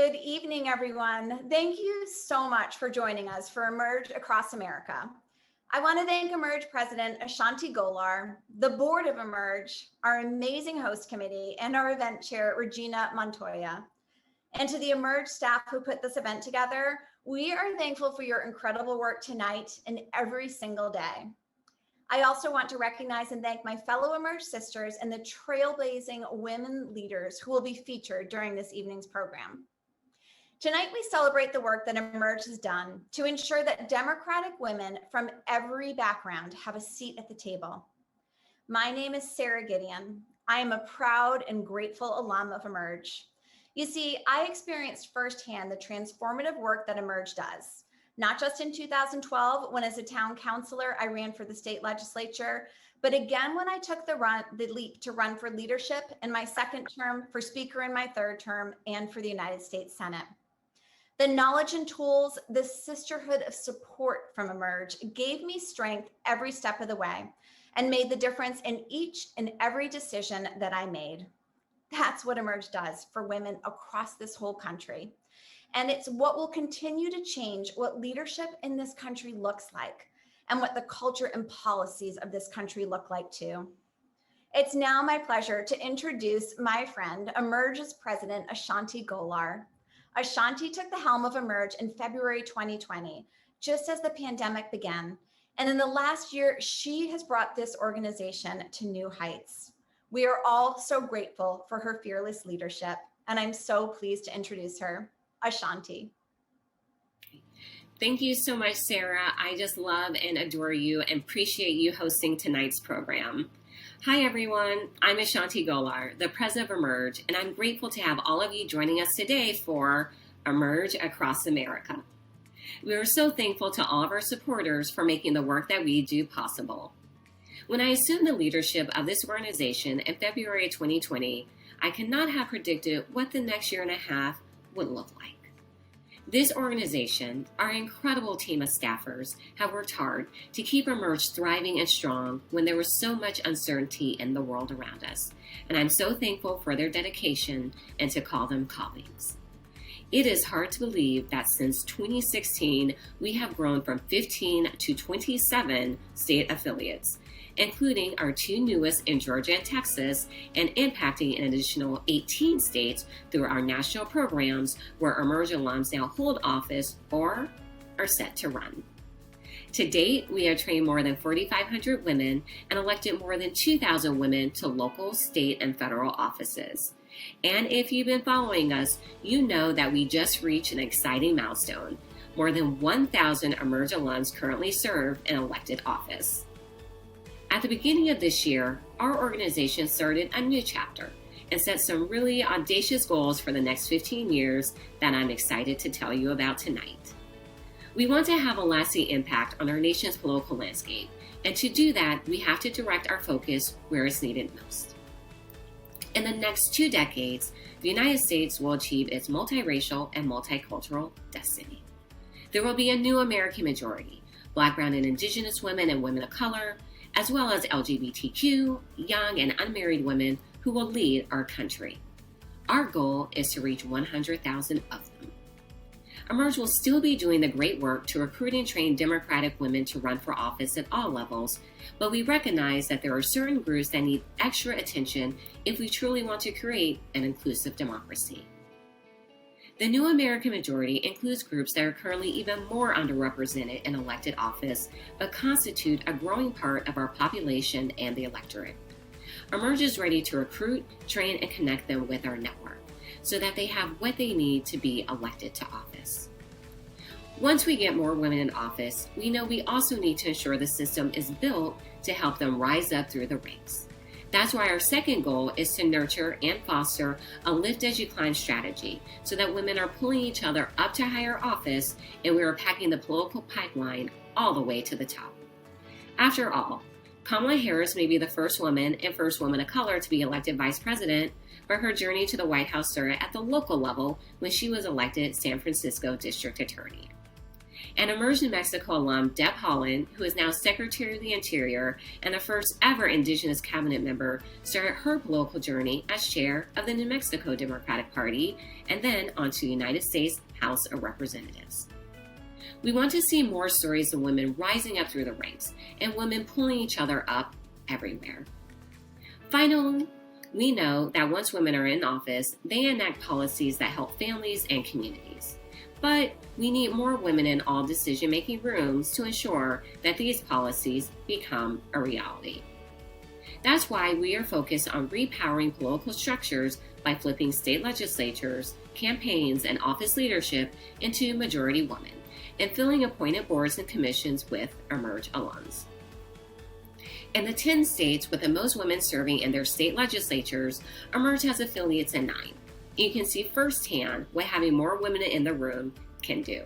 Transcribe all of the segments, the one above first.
Good evening, everyone. Thank you so much for joining us for Emerge Across America. I want to thank Emerge President Ashanti Golar, the board of Emerge, our amazing host committee, and our event chair, Regina Montoya. And to the Emerge staff who put this event together, we are thankful for your incredible work tonight and every single day. I also want to recognize and thank my fellow Emerge sisters and the trailblazing women leaders who will be featured during this evening's program. Tonight, we celebrate the work that Emerge has done to ensure that Democratic women from every background have a seat at the table. My name is Sarah Gideon. I am a proud and grateful alum of Emerge. You see, I experienced firsthand the transformative work that Emerge does, not just in 2012, when as a town councilor, I ran for the state legislature, but again, when I took the leap to run for leadership in my second term, for speaker in my third term, and for the United States Senate. The knowledge and tools, the sisterhood of support from Emerge gave me strength every step of the way and made the difference in each and every decision that I made. That's what Emerge does for women across this whole country. And it's what will continue to change what leadership in this country looks like and what the culture and policies of this country look like too. It's now my pleasure to introduce my friend, Emerge's president, Ashanti Golar. Ashanti took the helm of Emerge in February 2020, just as the pandemic began. And in the last year, she has brought this organization to new heights. We are all so grateful for her fearless leadership, and I'm so pleased to introduce her, Ashanti. Thank you so much, Sarah. I just love and adore you and appreciate you hosting tonight's program. Hi, everyone. I'm Ashanti Golar, the president of Emerge, and I'm grateful to have all of you joining us today for Emerge Across America. We are so thankful to all of our supporters for making the work that we do possible. When I assumed the leadership of this organization in February 2020, I could not have predicted what the next year and a half would look like. This organization, our incredible team of staffers, have worked hard to keep Emerge thriving and strong when there was so much uncertainty in the world around us. And I'm so thankful for their dedication and to call them colleagues. It is hard to believe that since 2016, we have grown from 15 to 27 state affiliates, including our two newest in Georgia and Texas, and impacting an additional 18 states through our national programs where Emerge alums now hold office or are set to run. To date, we have trained more than 4,500 women and elected more than 2,000 women to local, state, and federal offices. And if you've been following us, you know that we just reached an exciting milestone. More than 1,000 Emerge alums currently serve in elected office. At the beginning of this year, our organization started a new chapter and set some really audacious goals for the next 15 years that I'm excited to tell you about tonight. We want to have a lasting impact on our nation's political landscape, and to do that, we have to direct our focus where it's needed most. In the next 2 decades, the United States will achieve its multiracial and multicultural destiny. There will be a new American majority, Black, Brown, and Indigenous women and women of color, as well as LGBTQ, young and unmarried women who will lead our country. Our goal is to reach 100,000 of them. Emerge will still be doing the great work to recruit and train Democratic women to run for office at all levels, but we recognize that there are certain groups that need extra attention if we truly want to create an inclusive democracy. The new American majority includes groups that are currently even more underrepresented in elected office, but constitute a growing part of our population and the electorate. Emerge is ready to recruit, train, and connect them with our network so that they have what they need to be elected to office. Once we get more women in office, we know we also need to ensure the system is built to help them rise up through the ranks. That's why our second goal is to nurture and foster a lift as you climb strategy so that women are pulling each other up to higher office and we are packing the political pipeline all the way to the top. After all, Kamala Harris may be the first woman and first woman of color to be elected vice president, but her journey to the White House started at the local level when she was elected San Francisco District Attorney. And Emerge New Mexico alum Deb Haaland, who is now Secretary of the Interior and the first ever Indigenous cabinet member, started her political journey as chair of the New Mexico Democratic Party and then onto the United States House of Representatives. We want to see more stories of women rising up through the ranks and women pulling each other up everywhere. Finally, we know that once women are in office, they enact policies that help families and communities. But we need more women in all decision-making rooms to ensure that these policies become a reality. That's why we are focused on repowering political structures by flipping state legislatures, campaigns, and office leadership into majority women, and filling appointed boards and commissions with Emerge alums. In the 10 states with the most women serving in their state legislatures, Emerge has affiliates in 9. You can see firsthand what having more women in the room can do.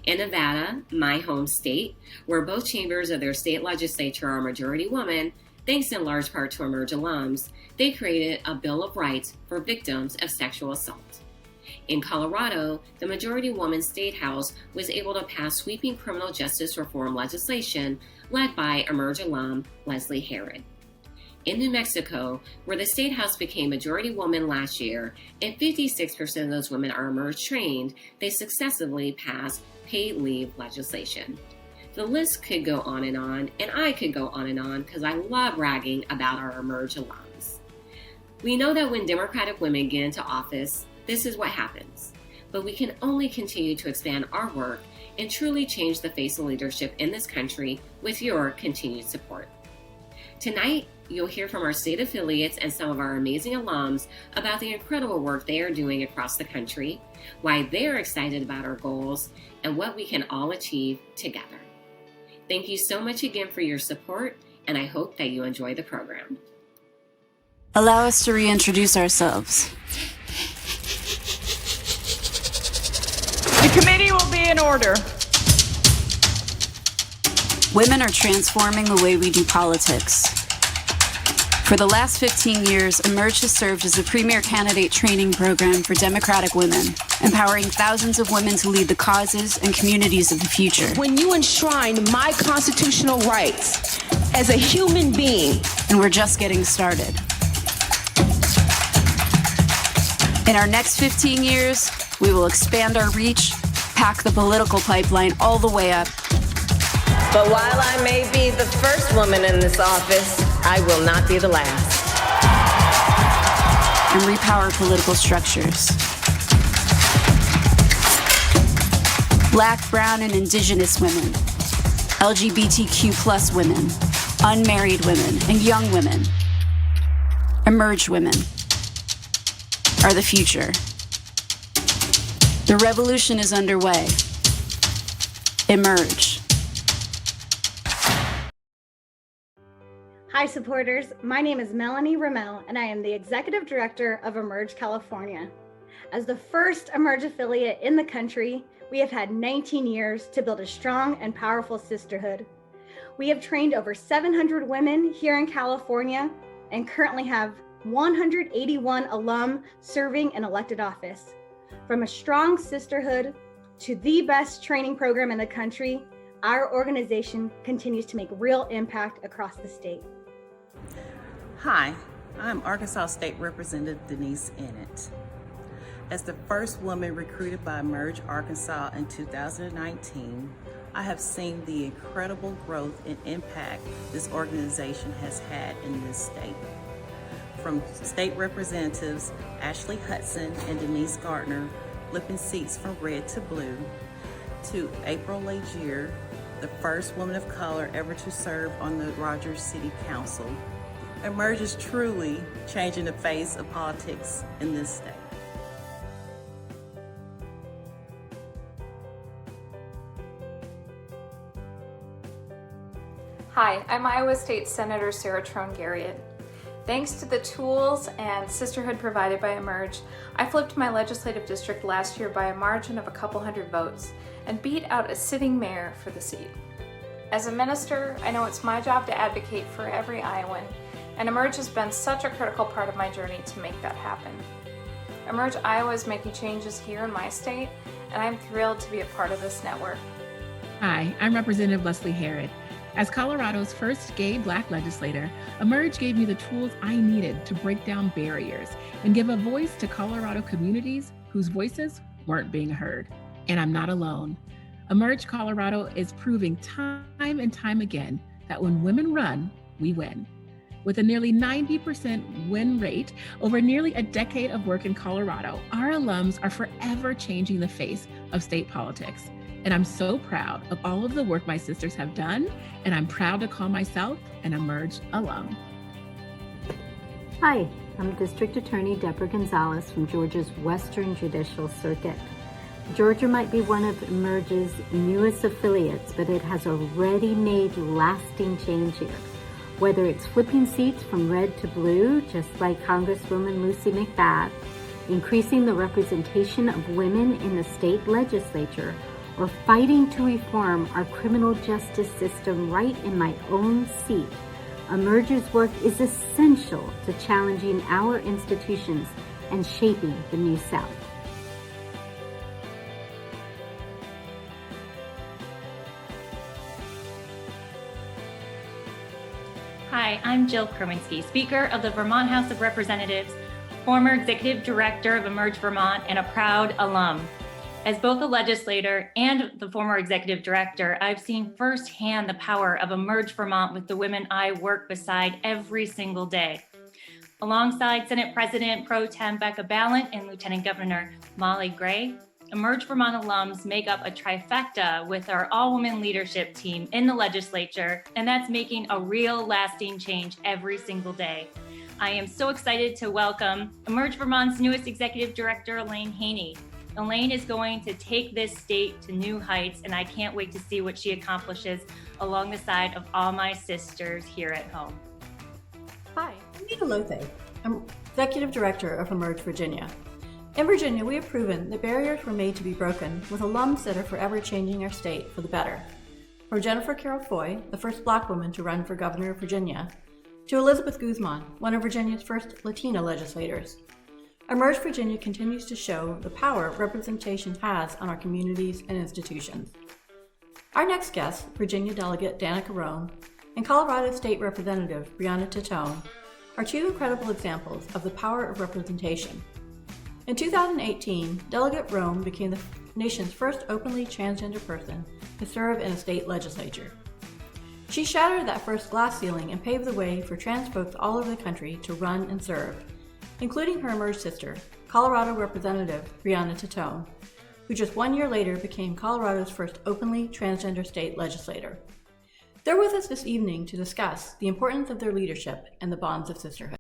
In Nevada, my home state, where both chambers of their state legislature are majority women, thanks in large part to Emerge alums, they created a Bill of Rights for victims of sexual assault. In Colorado, the majority woman state house was able to pass sweeping criminal justice reform legislation led by Emerge alum Leslie Herod. In New Mexico, where the state house became majority woman last year, and 56% of those women are Emerge trained, they successively passed paid leave legislation. The list could go on, and I could go on because I love bragging about our Emerge alums. We know that when Democratic women get into office, this is what happens. But we can only continue to expand our work and truly change the face of leadership in this country with your continued support. Tonight, you'll hear from our state affiliates and some of our amazing alums about the incredible work they are doing across the country, why they're excited about our goals, and what we can all achieve together. Thank you so much again for your support, and I hope that you enjoy the program. Allow us to reintroduce ourselves. The committee will be in order. Women are transforming the way we do politics. For the last 15 years, Emerge has served as a premier candidate training program for Democratic women, empowering thousands of women to lead the causes and communities of the future. When you enshrine my constitutional rights as a human being, And we're just getting started. In our next 15 years, we will expand our reach, pack the political pipeline all the way up. But while I may be the first woman in this office, I will not be the last. And repower political structures. Black, brown, and indigenous women, LGBTQ+ women, unmarried women, and young women, Emerge women, are the future. The revolution is underway. Emerge. Hi supporters, my name is Melanie Ramel and I am the Executive Director of Emerge California. As the first Emerge affiliate in the country, we have had 19 years to build a strong and powerful sisterhood. We have trained over 700 women here in California and currently have 181 alum serving in elected office. From a strong sisterhood to the best training program in the country, our organization continues to make real impact across the state. Hi, I'm Arkansas State Representative Denise Ennett. As the first woman recruited by Emerge Arkansas in 2019, I have seen the incredible growth and impact this organization has had in this state. From state representatives Ashley Hudson and Denise Gardner flipping seats from red to blue, to April Legier, the first woman of color ever to serve on the Rogers City Council, Emerge is truly changing the face of politics in this state. Hi, I'm Iowa State Senator Sarah Trone Garriott. Thanks to the tools and sisterhood provided by Emerge, I flipped my legislative district last year by a margin of a couple hundred votes and beat out a sitting mayor for the seat. As a minister, I know it's my job to advocate for every Iowan, and Emerge has been such a critical part of my journey to make that happen. Emerge Iowa is making changes here in my state, and I'm thrilled to be a part of this network. Hi, I'm Representative Leslie Herod. As Colorado's first gay-Black legislator, Emerge gave me the tools I needed to break down barriers and give a voice to Colorado communities whose voices weren't being heard. And I'm not alone. Emerge Colorado is proving time and time again that when women run, we win. With a nearly 90% win rate over nearly a decade of work in Colorado, our alums are forever changing the face of state politics. And I'm so proud of all of the work my sisters have done, and I'm proud to call myself an Emerge alum. Hi, I'm District Attorney Deborah Gonzalez from Georgia's Western Judicial Circuit. Georgia might be one of Emerge's newest affiliates, but it has already made lasting change here. Whether it's flipping seats from red to blue, just like Congresswoman Lucy McBath, increasing the representation of women in the state legislature, or fighting to reform our criminal justice system right in my own seat, Emerge's work is essential to challenging our institutions and shaping the new South. Hi, I'm Jill Kerminsky, Speaker of the Vermont House of Representatives, former Executive Director of Emerge Vermont, and a proud alum. As both a legislator and the former Executive Director, I've seen firsthand the power of Emerge Vermont with the women I work beside every single day. Alongside Senate President Pro Tem Becca Balint and Lieutenant Governor Molly Gray, Emerge Vermont alums make up a trifecta with our all-women leadership team in the legislature, and that's making a real lasting change every single day. I am so excited to welcome Emerge Vermont's newest Executive Director, Elaine Haney. Elaine is going to take this state to new heights, and I can't wait to see what she accomplishes along the side of all my sisters here at home. Hi, I'm Nita Lothe. I'm Executive Director of Emerge Virginia. In Virginia, we have proven that barriers were made to be broken with alums that are forever changing our state for the better. From Jennifer Carroll Foy, the first Black woman to run for governor of Virginia, to Elizabeth Guzman, one of Virginia's first Latina legislators. Emerge Virginia continues to show the power representation has on our communities and institutions. Our next guests, Virginia Delegate Danica Roem and Colorado State Representative Breonna Tattone, are two incredible examples of the power of representation. In 2018, Delegate Roem became the nation's first openly transgender person to serve in a state legislature. She shattered that first glass ceiling and paved the way for trans folks all over the country to run and serve, including her Emerge sister, Colorado Representative Breonna Tattone, who just 1 year later became Colorado's first openly transgender state legislator. They're with us this evening to discuss the importance of their leadership and the bonds of sisterhood.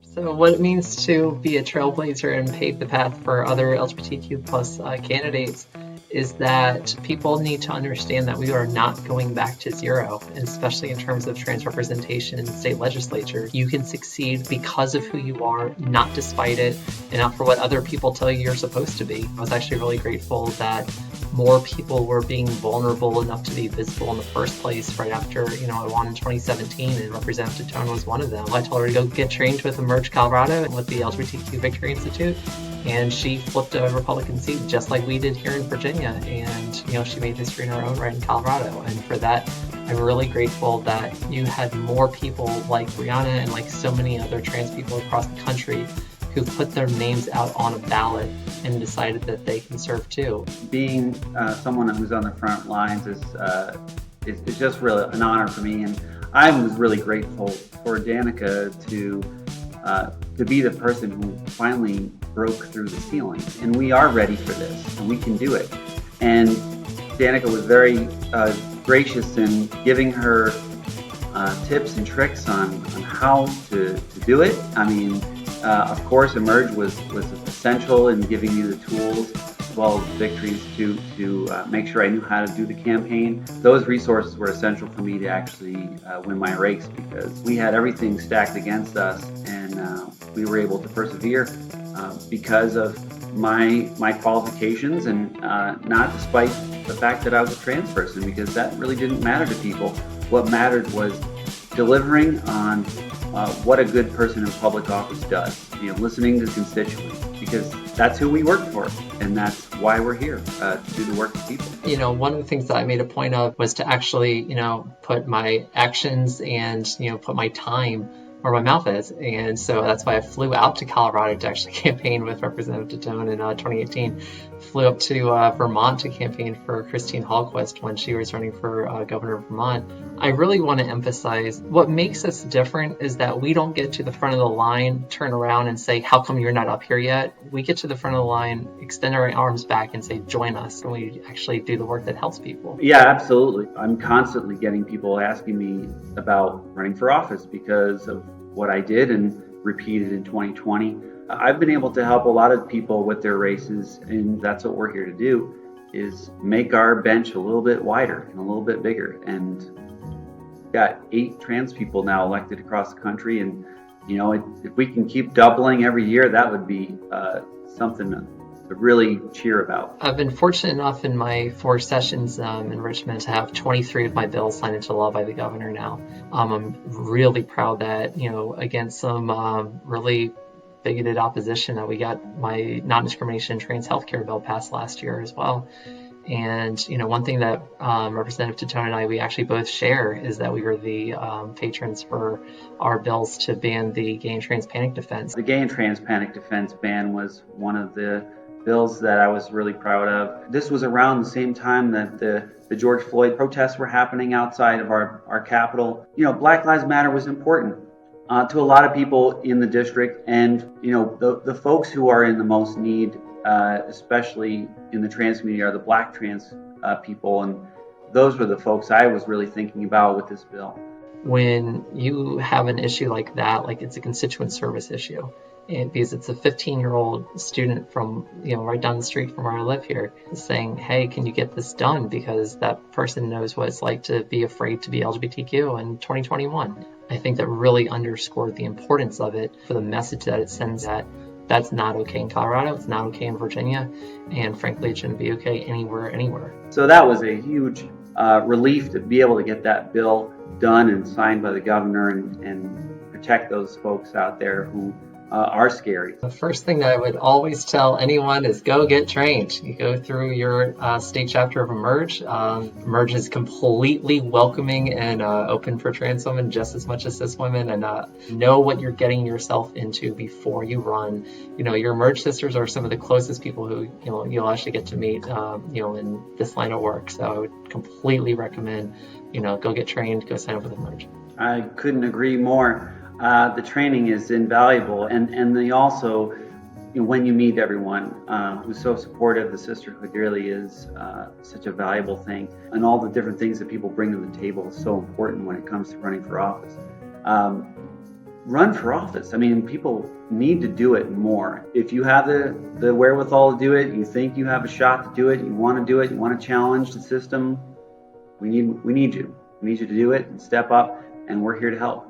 So what it means to be a trailblazer and pave the path for other LGBTQ plus candidates is that people need to understand that we are not going back to zero, and especially in terms of trans representation in the state legislature. You can succeed because of who you are, not despite it, and not for what other people tell you you're supposed to be. I was actually really grateful that more people were being vulnerable enough to be visible in the first place right after, I won in 2017, and Representative Tattone was one of them. I told her to go get trained with Emerge Colorado and with the LGBTQ Victory Institute, and she flipped a Republican seat just like we did here in Virginia, and she made history in her own right in Colorado. And for that, I'm really grateful that you had more people like Breonna and like so many other trans people across the country who put their names out on a ballot and decided that they can serve too. Being someone who's on the front lines is just really an honor for me, and I was really grateful for Danica to be the person who finally broke through the ceiling. And we are ready for this, and we can do it. And Danica was very gracious in giving her tips and tricks on how to do it. I mean, of course, Emerge was essential in giving me the tools as well as victories to make sure I knew how to do the campaign. Those resources were essential for me to actually win my race, because we had everything stacked against us, and we were able to persevere because of my qualifications, and not despite the fact that I was a trans person, because that really didn't matter to people. What mattered was delivering on what a good person in public office does, listening to constituents, because that's who we work for, and that's why we're here, to do the work of people. You know, one of the things that I made a point of was to actually, put my actions and, put my time where my mouth is. And so that's why I flew out to Colorado to actually campaign with Representative Titone in 2018. Flew up to Vermont to campaign for Christine Hallquist when she was running for governor of Vermont. I really want to emphasize what makes us different is that we don't get to the front of the line, turn around and say, how come you're not up here yet? We get to the front of the line, extend our arms back and say, join us. And we actually do the work that helps people. Yeah, absolutely. I'm constantly getting people asking me about running for office because of what I did and repeated in 2020. I've been able to help a lot of people with their races, and that's what we're here to do, is make our bench a little bit wider and a little bit bigger. And got 8 trans people now elected across the country, and if we can keep doubling every year, that would be something to really cheer about. I've been fortunate enough in my 4 sessions in Richmond to have 23 of my bills signed into law by the governor now. I'm really proud that, against some really bigoted opposition, that we got my non-discrimination trans healthcare bill passed last year as well. And, one thing that Representative Titone and I, we actually both share is that we were the patrons for our bills to ban the gay and trans panic defense. The gay and trans panic defense ban was one of the bills that I was really proud of. This was around the same time that the George Floyd protests were happening outside of our Capitol. Black Lives Matter was important to a lot of people in the district, and the folks who are in the most need, especially in the trans community, are the Black trans people, and those were the folks I was really thinking about with this bill. When you have an issue like that, like it's a constituent service issue, and because it's a 15-year-old student from right down the street from where I live here saying, hey, can you get this done, because that person knows what it's like to be afraid to be LGBTQ in 2021. I think that really underscored the importance of it for the message that it sends, that that's not okay in Colorado, it's not okay in Virginia, and frankly it shouldn't be okay anywhere. So that was a huge relief to be able to get that bill done and signed by the governor and protect those folks out there who are scary. The first thing that I would always tell anyone is go get trained. You go through your state chapter of Emerge. Emerge is completely welcoming and open for trans women just as much as cis women, and know what you're getting yourself into before you run. Your Emerge sisters are some of the closest people who you'll actually get to meet in this line of work. So I would completely recommend go get trained, go sign up with Emerge. I couldn't agree more. The training is invaluable, and they also, when you meet everyone who's so supportive, the sisterhood really is such a valuable thing, and all the different things that people bring to the table is so important when it comes to running for office. Run for office. I mean, people need to do it more. If you have the wherewithal to do it, you think you have a shot to do it, you want to do it, you want to challenge the system, we need you. We need you to do it and step up, and we're here to help.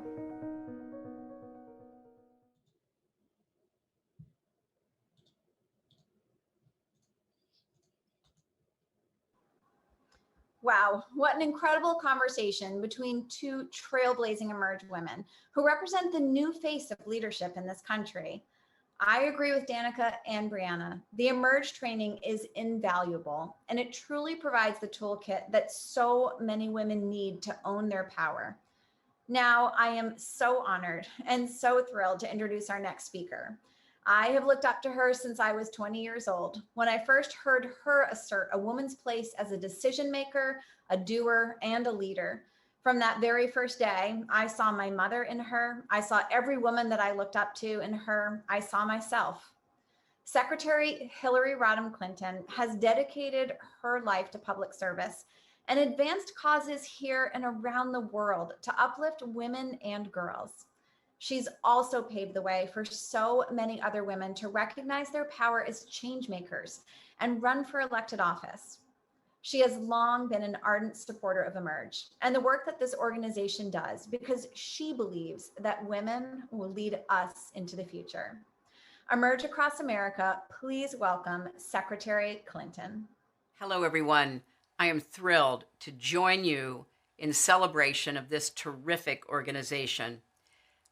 Wow, what an incredible conversation between 2 trailblazing Emerge women who represent the new face of leadership in this country. I agree with Danica and Brianna. The Emerge training is invaluable, and it truly provides the toolkit that so many women need to own their power. Now, I am so honored and so thrilled to introduce our next speaker. I have looked up to her since I was 20 years old, when I first heard her assert a woman's place as a decision maker, a doer, and a leader. From that very first day, I saw my mother in her. I saw every woman that I looked up to in her. I saw myself. Secretary Hillary Rodham Clinton has dedicated her life to public service and advanced causes here and around the world to uplift women and girls. She's also paved the way for so many other women to recognize their power as change makers and run for elected office. She has long been an ardent supporter of Emerge and the work that this organization does, because she believes that women will lead us into the future. Emerge Across America, please welcome Secretary Clinton. Hello, everyone. I am thrilled to join you in celebration of this terrific organization.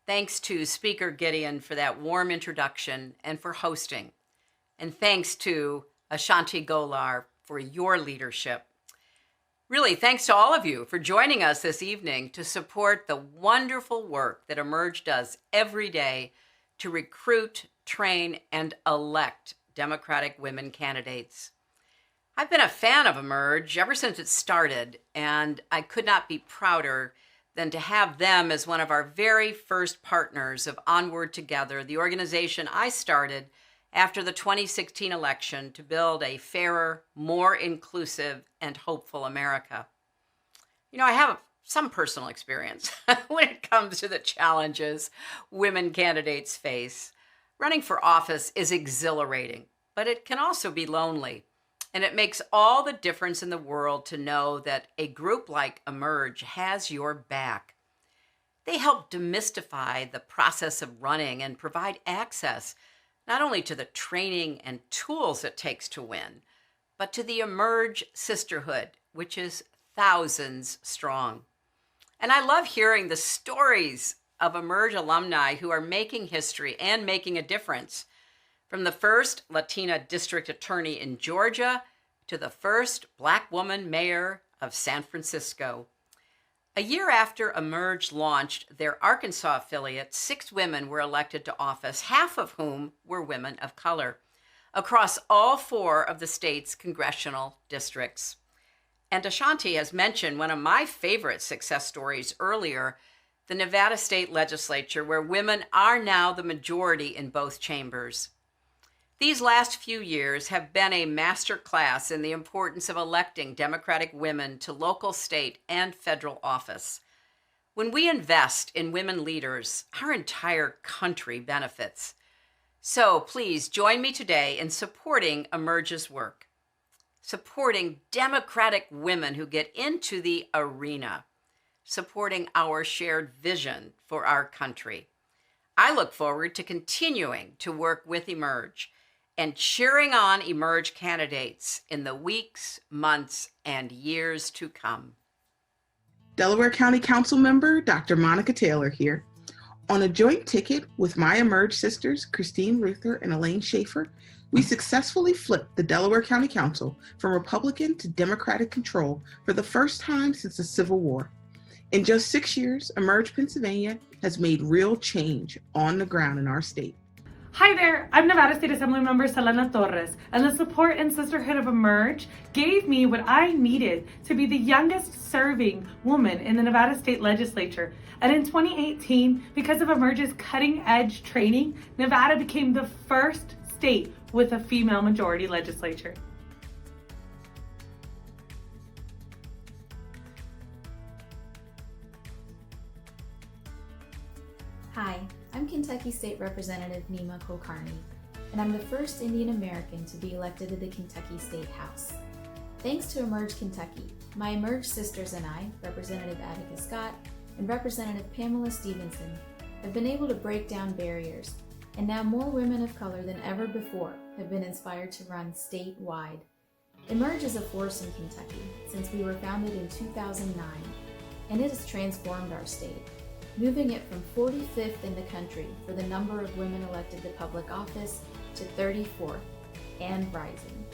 Thanks to Speaker Gideon for that warm introduction and for hosting. And thanks to Ashanti Golar for your leadership. Really, thanks to all of you for joining us this evening to support the wonderful work that Emerge does every day to recruit, train, and elect Democratic women candidates. I've been a fan of Emerge ever since it started, and I could not be prouder than to have them as one of our very first partners of Onward Together, the organization I started after the 2016 election to build a fairer, more inclusive, and hopeful America. You know, I have some personal experience when it comes to the challenges women candidates face. Running for office is exhilarating, but it can also be lonely. And it makes all the difference in the world to know that a group like Emerge has your back. They help demystify the process of running and provide access not only to the training and tools it takes to win, but to the Emerge sisterhood, which is thousands strong. And I love hearing the stories of Emerge alumni who are making history and making a difference. From the first Latina district attorney in Georgia to the first Black woman mayor of San Francisco. A year after Emerge launched their Arkansas affiliate, 6 women were elected to office, half of whom were women of color, across all 4 of the state's congressional districts. And Ashanti has mentioned one of my favorite success stories earlier, the Nevada State Legislature, where women are now the majority in both chambers. These last few years have been a master class in the importance of electing Democratic women to local, state, and federal office. When we invest in women leaders, our entire country benefits. So please join me today in supporting Emerge's work, supporting Democratic women who get into the arena, supporting our shared vision for our country. I look forward to continuing to work with Emerge and cheering on Emerge candidates in the weeks, months, and years to come. Delaware County Council member Dr. Monica Taylor here. On a joint ticket with my Emerge sisters, Christine Ruther and Elaine Schaefer, we successfully flipped the Delaware County Council from Republican to Democratic control for the first time since the Civil War. In just 6 years, Emerge Pennsylvania has made real change on the ground in our state. Hi there, I'm Nevada State Assemblymember Selena Torres, and the support and sisterhood of Emerge gave me what I needed to be the youngest serving woman in the Nevada State Legislature. And in 2018, because of Emerge's cutting-edge training, Nevada became the first state with a female majority legislature. Hi, I'm Kentucky State Representative Nima Kulkarni, and I'm the first Indian American to be elected to the Kentucky State House. Thanks to Emerge Kentucky, my Emerge sisters and I, Representative Attica Scott and Representative Pamela Stevenson, have been able to break down barriers, and now more women of color than ever before have been inspired to run statewide. Emerge is a force in Kentucky since we were founded in 2009, and it has transformed our state, moving it from 45th in the country for the number of women elected to public office to 34th and rising.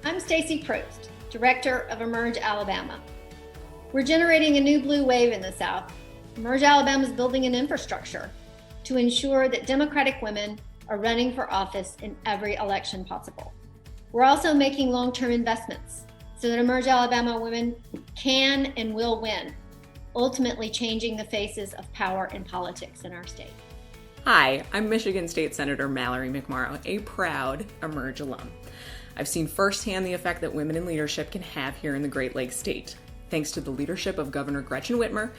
I'm Stacy Prost, Director of Emerge Alabama. We're generating a new blue wave in the South. Emerge Alabama is building an infrastructure to ensure that Democratic women are running for office in every election possible. We're also making long-term investments so that Emerge Alabama women can and will win, ultimately changing the faces of power in politics in our state. Hi, I'm Michigan State Senator Mallory McMorrow, a proud Emerge alum. I've seen firsthand the effect that women in leadership can have here in the Great Lakes State. Thanks to the leadership of Governor Gretchen Whitmer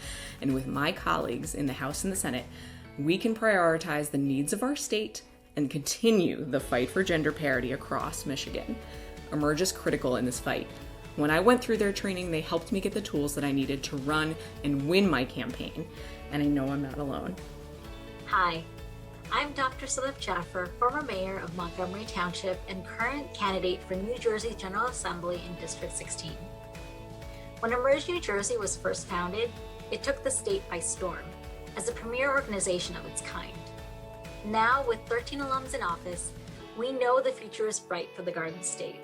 and with my colleagues in the House and the Senate, we can prioritize the needs of our state and continue the fight for gender parity across Michigan. Emerge is critical in this fight. When I went through their training, they helped me get the tools that I needed to run and win my campaign, and I know I'm not alone. Hi, I'm Dr. Salif Jaffer, former mayor of Montgomery Township and current candidate for New Jersey General Assembly in District 16. When Emerge New Jersey was first founded, it took the state by storm as a premier organization of its kind. Now, with 13 alums in office, we know the future is bright for the Garden State.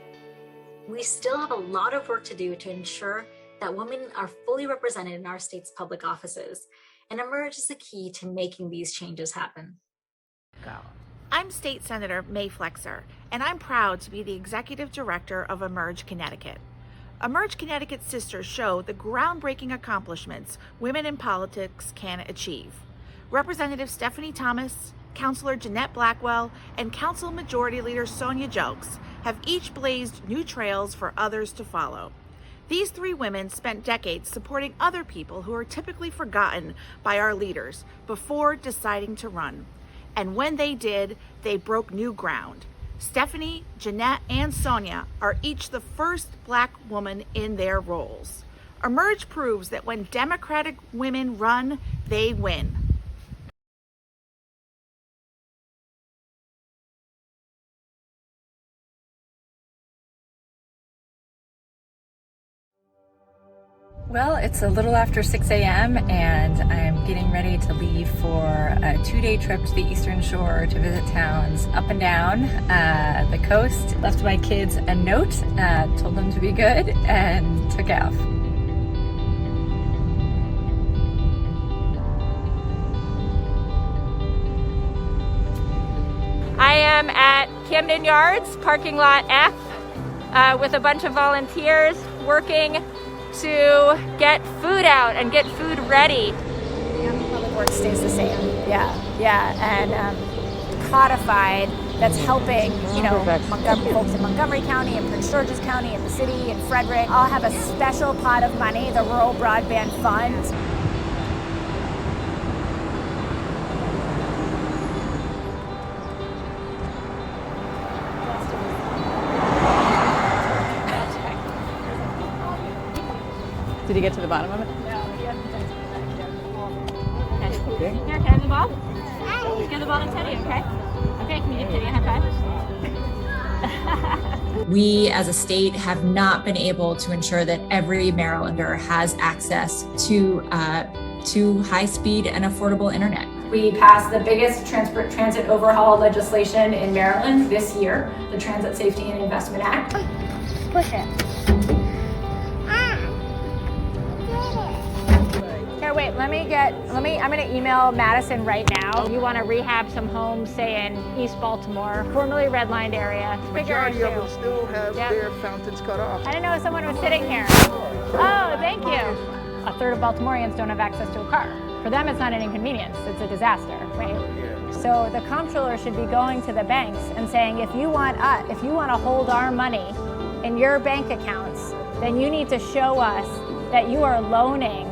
We still have a lot of work to do to ensure that women are fully represented in our state's public offices, and Emerge is the key to making these changes happen. I'm State Senator May Flexer, and I'm proud to be the Executive Director of Emerge Connecticut. Emerge Connecticut's sisters show the groundbreaking accomplishments women in politics can achieve. Representative Stephanie Thomas, Councilor Jeanette Blackwell, and Council Majority Leader Sonia Jelks have each blazed new trails for others to follow. These three women spent decades supporting other people who are typically forgotten by our leaders before deciding to run. And when they did, they broke new ground. Stephanie, Jeanette, and Sonia are each the first Black woman in their roles. Emerge proves that when Democratic women run, they win. Well, it's a little after 6 a.m. and I'm getting ready to leave for a 2-day trip to the Eastern Shore to visit towns up and down the coast. Left my kids a note, told them to be good, and took off. I am at Camden Yards, parking lot F, with a bunch of volunteers working to get food out and get food ready. Public Works stays the same, and codified. That's helping, folks in Montgomery County and Prince George's County and the city and Frederick all have a special pot of money, the Rural Broadband Fund. Did you get to the bottom of it? No, he hasn't done it. Okay. Here, can I have the ball? Give the ball to Teddy, okay? Okay, can you give Teddy a high five? We as a state have not been able to ensure that every Marylander has access to high-speed and affordable internet. We passed the biggest transit overhaul legislation in Maryland this year, the Transit Safety and Investment Act. Push it. Here, wait, I'm gonna email Madison right now. You wanna rehab some homes, say in East Baltimore, formerly redlined area. Majority of them still have their fountains cut off. I didn't know someone was sitting here. Oh, thank you. A third of Baltimoreans don't have access to a car. For them, it's not an inconvenience, it's a disaster, right? So the comptroller should be going to the banks and saying, if you want to hold our money in your bank accounts, then you need to show us that you are loaning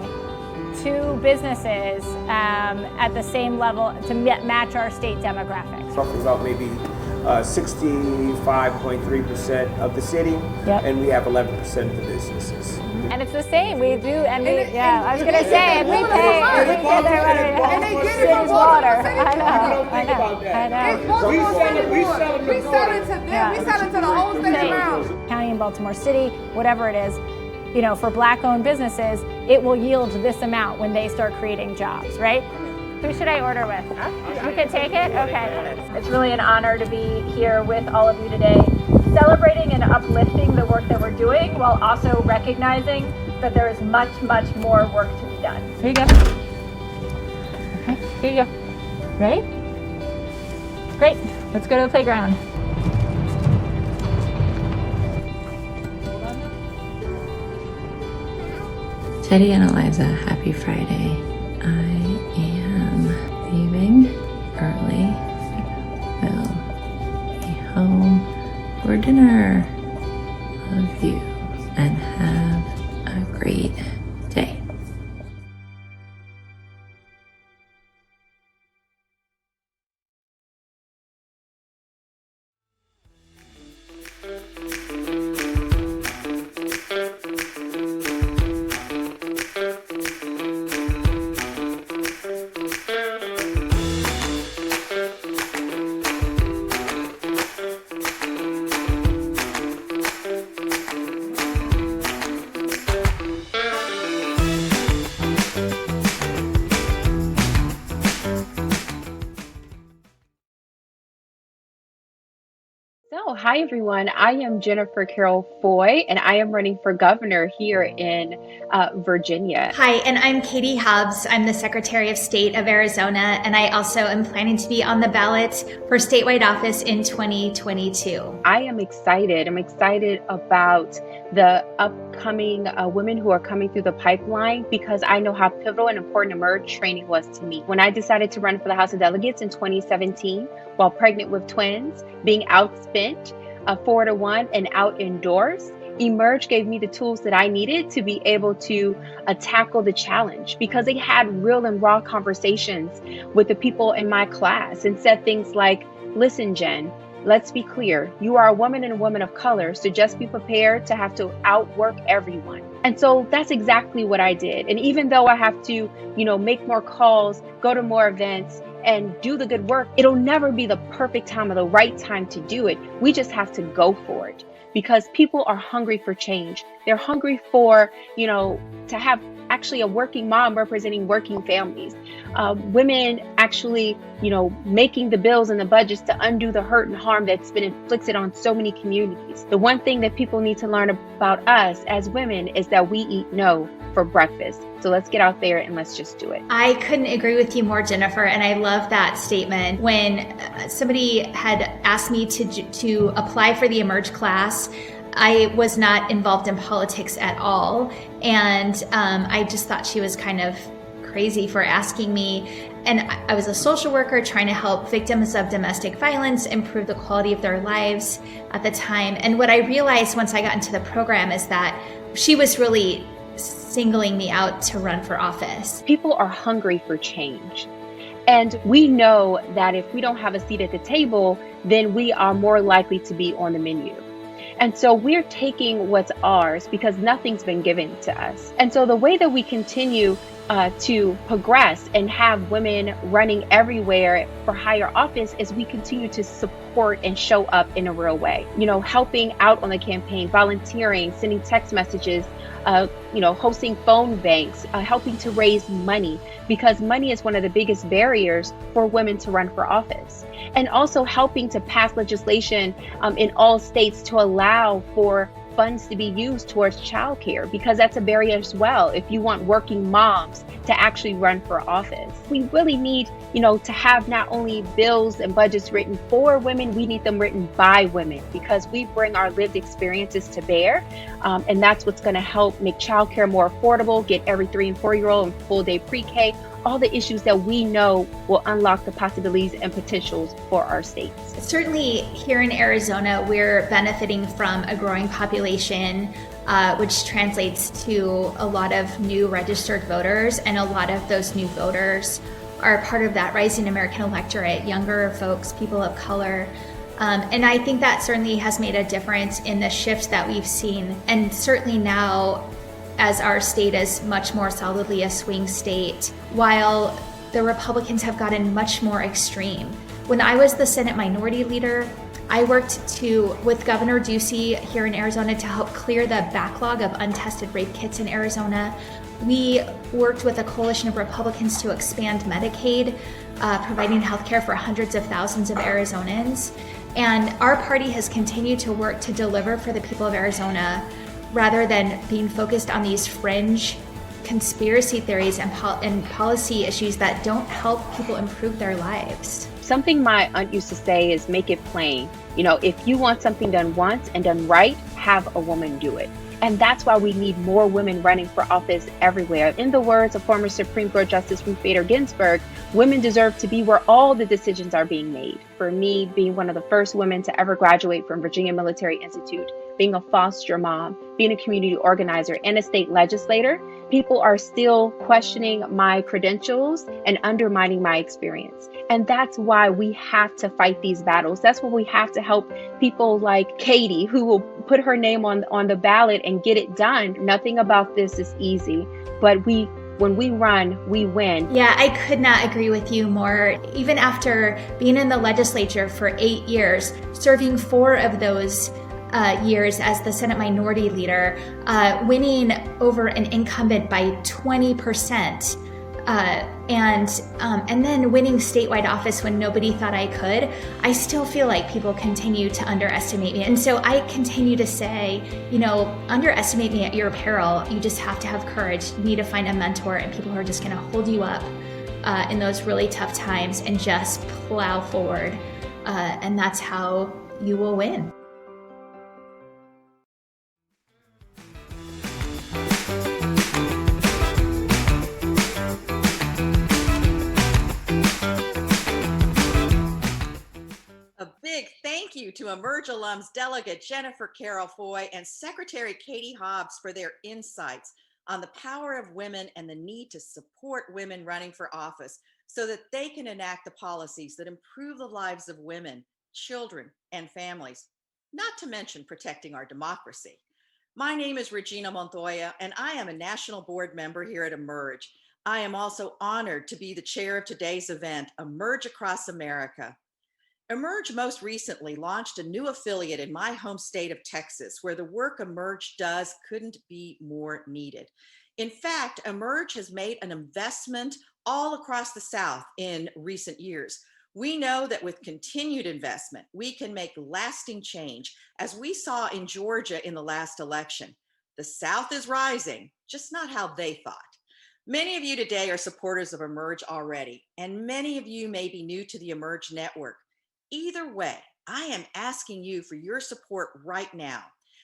to businesses at the same level to match our state demographics. Talking about maybe 65.3% of the city, and we have 11% of the businesses. And it's the same. We do, and we, I was gonna say, and we pay, and we get their city's water. I know. We sell it to them. Yeah. We sell it to the whole state around. County in Baltimore City, whatever it is, for Black-owned businesses, it will yield this amount when they start creating jobs, right? Who should I order with? You can take it? Okay. It's really an honor to be here with all of you today, celebrating and uplifting the work that we're doing while also recognizing that there is much, much more work to be done. Here you go. Okay, here you go. Ready? Great. Let's go to the playground. Teddy and Eliza, happy Friday. I am leaving early. We'll be home for dinner. Love you and have a great day. So, hi everyone. I am Jennifer Carroll Foy, and I am running for governor here in Virginia. Hi, and I'm Katie Hobbs. I'm the Secretary of State of Arizona, and I also am planning to be on the ballot for statewide office in 2022. I am excited. I'm excited about the upcoming women who are coming through the pipeline because I know how pivotal and important Emerge training was to me. When I decided to run for the House of Delegates in 2017, while pregnant with twins, being outspent 4-1 and out indoors, Emerge gave me the tools that I needed to be able to tackle the challenge because they had real and raw conversations with the people in my class and said things like, listen, Jen, let's be clear. You are a woman and a woman of color, so just be prepared to have to outwork everyone. And so that's exactly what I did. And even though I have to, make more calls, go to more events, and do the good work, it'll never be the perfect time or the right time to do it. We just have to go for it because people are hungry for change. They're hungry for, to have actually a working mom representing working families. Women actually, making the bills and the budgets to undo the hurt and harm that's been inflicted on so many communities. The one thing that people need to learn about us as women is that we eat no for breakfast. So let's get out there and let's just do it. I couldn't agree with you more, Jennifer, and I love that statement. When somebody had asked me to apply for the Emerge class, I was not involved in politics at all, and I just thought she was kind of crazy for asking me. And I was a social worker trying to help victims of domestic violence improve the quality of their lives at the time. And what I realized once I got into the program is that she was really singling me out to run for office. People are hungry for change. And we know that if we don't have a seat at the table, then we are more likely to be on the menu. And so we're taking what's ours because nothing's been given to us. And so the way that we continue to progress and have women running everywhere for higher office is we continue to support and show up in a real way. Helping out on the campaign, volunteering, sending text messages, hosting phone banks, helping to raise money, because money is one of the biggest barriers for women to run for office. And also helping to pass legislation in all states to allow for funds to be used towards childcare, because that's a barrier as well if you want working moms to actually run for office. We really need, to have not only bills and budgets written for women, we need them written by women because we bring our lived experiences to bear. And that's what's going to help make childcare more affordable, get every 3- and 4-year-old in full day pre-K, all the issues that we know will unlock the possibilities and potentials for our states. Certainly here in Arizona, we're benefiting from a growing population, which translates to a lot of new registered voters, and a lot of those new voters are part of that rising American electorate, younger folks, people of color. And I think that certainly has made a difference in the shift that we've seen. And certainly now, as our state is much more solidly a swing state, while the Republicans have gotten much more extreme. When I was the Senate Minority Leader, I worked with Governor Ducey here in Arizona to help clear the backlog of untested rape kits in Arizona. We worked with a coalition of Republicans to expand Medicaid, providing health care for hundreds of thousands of Arizonans. And our party has continued to work to deliver for the people of Arizona rather than being focused on these fringe conspiracy theories and policy issues that don't help people improve their lives. Something my aunt used to say is make it plain. If you want something done once and done right, have a woman do it. And that's why we need more women running for office everywhere. In the words of former Supreme Court Justice Ruth Bader Ginsburg, women deserve to be where all the decisions are being made. For me, being one of the first women to ever graduate from Virginia Military Institute, being a foster mom, being a community organizer, and a state legislator, people are still questioning my credentials and undermining my experience. And that's why we have to fight these battles. That's why we have to help people like Katie, who will put her name on the ballot and get it done. Nothing about this is easy, but when we run, we win. Yeah, I could not agree with you more. Even after being in the legislature for 8 years, serving 4 of those years as the Senate Minority Leader, winning over an incumbent by 20%, And then winning statewide office when nobody thought I could, I still feel like people continue to underestimate me. And so I continue to say, underestimate me at your peril. You just have to have courage. You need to find a mentor and people who are just going to hold you up in those really tough times and just plow forward. And that's how you will win. A big thank you to Emerge alums Delegate Jennifer Carroll Foy and Secretary Katie Hobbs for their insights on the power of women and the need to support women running for office so that they can enact the policies that improve the lives of women, children, and families, not to mention protecting our democracy. My name is Regina Montoya, and I am a national board member here at Emerge. I am also honored to be the chair of today's event, Emerge Across America. Emerge most recently launched a new affiliate in my home state of Texas, where the work Emerge does couldn't be more needed. In fact, Emerge has made an investment all across the South in recent years. We know that with continued investment, we can make lasting change, as we saw in Georgia in the last election. The South is rising, just not how they thought. Many of you today are supporters of Emerge already, and many of you may be new to the Emerge network. Either way, I am asking you for your support right now.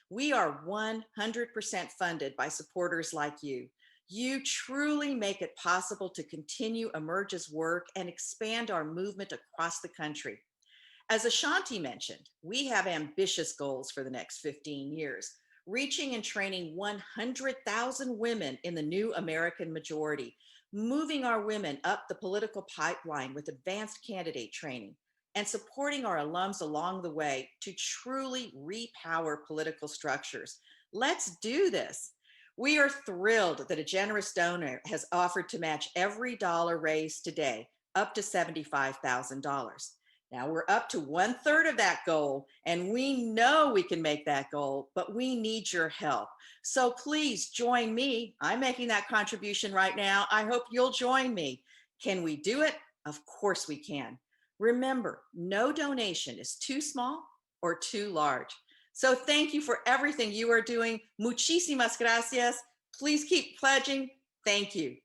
We are 100% funded by supporters like you. You truly make it possible to continue Emerge's work and expand our movement across the country. As Ashanti mentioned, we have ambitious goals for the next 15 years, reaching and training 100,000 women in the new American majority, moving our women up the political pipeline with advanced candidate training, and supporting our alums along the way to truly repower political structures. Let's do this. We are thrilled that a generous donor has offered to match every dollar raised today, up to $75,000. Now we're up to 1/3 of that goal, and we know we can make that goal, but we need your help. So please join me. I'm making that contribution right now. I hope you'll join me. Can we do it? Of course we can. Remember, no donation is too small or too large. So thank you for everything you are doing. Muchísimas gracias. Please keep pledging. Thank you.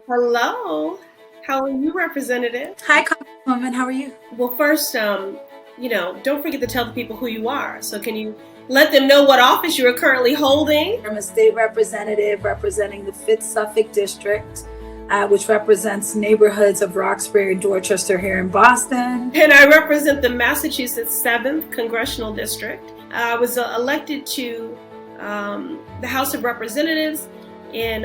Hello. How are you, Representative? Hi, Congresswoman. How are you? Well, first, don't forget to tell the people who you are. So can you let them know what office you are currently holding? I'm a state representative representing the 5th Suffolk District, which represents neighborhoods of Roxbury and Dorchester here in Boston. And I represent the Massachusetts 7th Congressional District. I was elected to the House of Representatives in